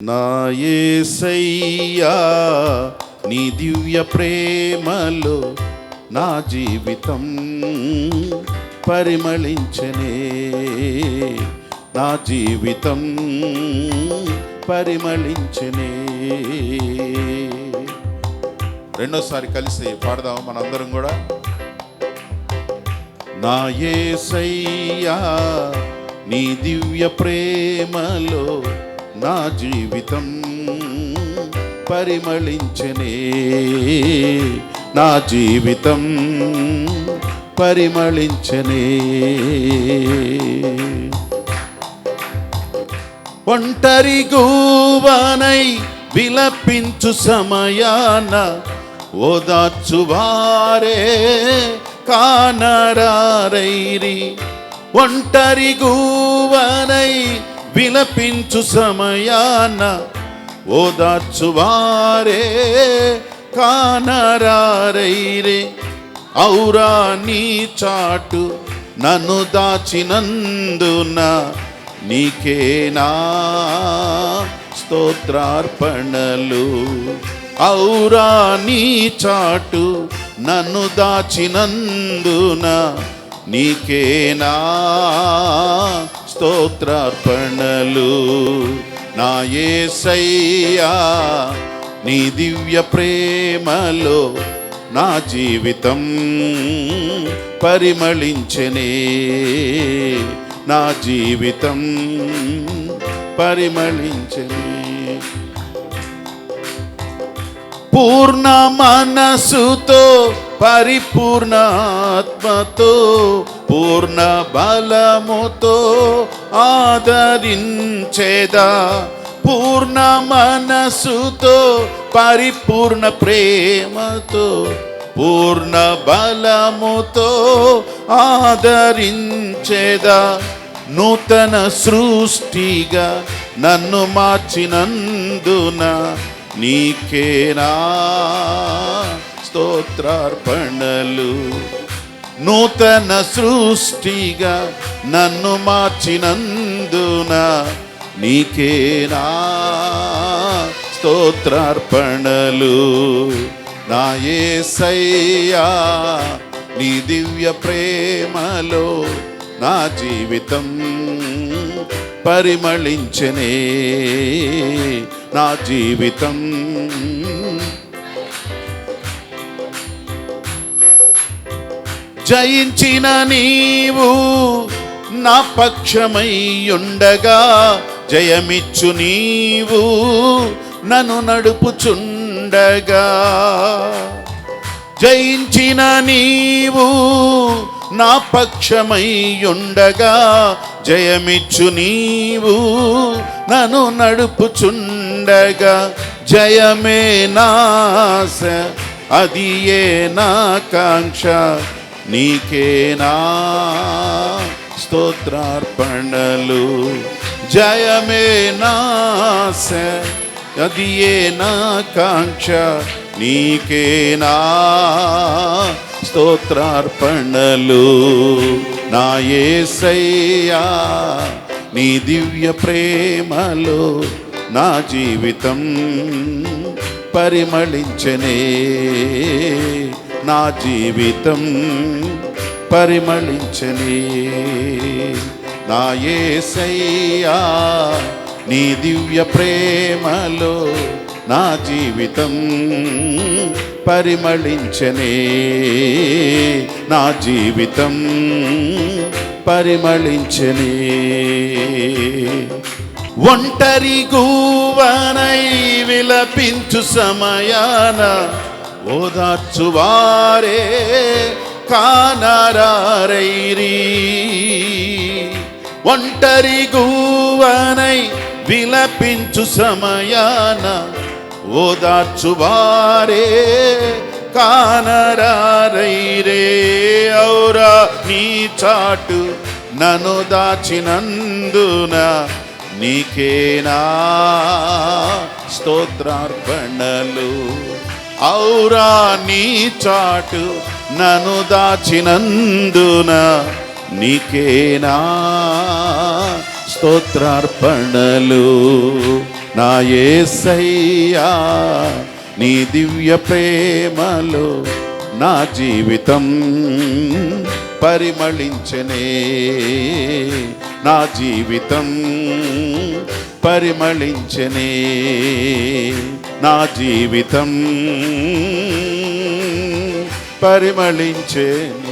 నా యేసయ్యా నీ దివ్య ప్రేమలో నా జీవితం పరిమళించనే, నా జీవితం పరిమళించనే. రెండోసారి కలిసి పాడదాం మనందరం కూడా. నా యేసయ్యా నీ దివ్య ప్రేమలో నా జీవితం పరిమళించనే, నా జీవితం పరిమళించనే. ఒంటరి గూవనై విలపించు సమయాన ఓదార్చువారే కానరారైరి. ఒంటరి గూవనై విలపించు సమయాన ఓదార్చువారే కానరారైరే. ఔరా నీ చాటు నన్ను దాచినందున నీకేనా స్తోత్రార్పణలు. ఔరా నీ చాటు నన్ను దాచినందున నీకేనా స్తోత్రార్పణలు. నా యేసయ్యా నీ దివ్య ప్రేమలో నా జీవితం పరిమళించనే, నా జీవితం పరిమళించనే. పూర్ణ మనసుతో పరిపూర్ణ ఆత్మతో పూర్ణ బలముతో ఆదరించేదా. పూర్ణ మనసుతో పరిపూర్ణ ప్రేమతో పూర్ణ బలముతో ఆదరించేదా. నూతన సృష్టిగా నన్ను మార్చినందున నీకేనా స్తోత్రార్పణలు. నూతన సృష్టిగా నన్ను మార్చినందున నీకేనా స్తోత్రార్పణలు. నా యేసయ్యా నీ దివ్య ప్రేమలో నా జీవితం పరిమళించనే, నా జీవితం జయించిన నీవు నా పక్షమై ఉండగా జయమిచ్చు నీవు నన్ను నడుపుచుండగా. జయించిన నీవు నా పక్షమై ఉండగా జయమిచ్చు నీవు నన్ను నడుపుచుండగా. జయమే నాశ అది ఏ నా కాంక్ష నీకేనా స్తోత్రార్పణలు. జయమే నాశ అది ఏ నా కాంక్ష నీకేనా స్తోత్రార్పణలు. నా యేసయ్యా నీ దివ్య ప్రేమలో నా జీవితం పరిమళించనే, నా జీవితం పరిమళించనే. నా యేసయ్యా నీ దివ్య ప్రేమలో నా జీవితం పరిమళించనే, నా జీవితం పరిమళించనే. ఒంటరి గూవనై విలపించు సమయాన ఓదార్చువారే కానరారైరి. ఒంటరి గూవనై విలపించు సమయాన ఓదార్చువారే కానరారైరే. ఔరా నీ చాటు నన్ను దాచినందున నీకేనా స్తోత్రార్పణలు. ఔరా నీ చాటు నన్ను దాచినందున నీకేనా స్తోత్రార్పణలు. నా యేసయ్యా నీ దివ్య ప్రేమలో నా జీవితం పరిమళించనే, నా జీవితం పరిమళించనే, నా జీవితం పరిమళించనే.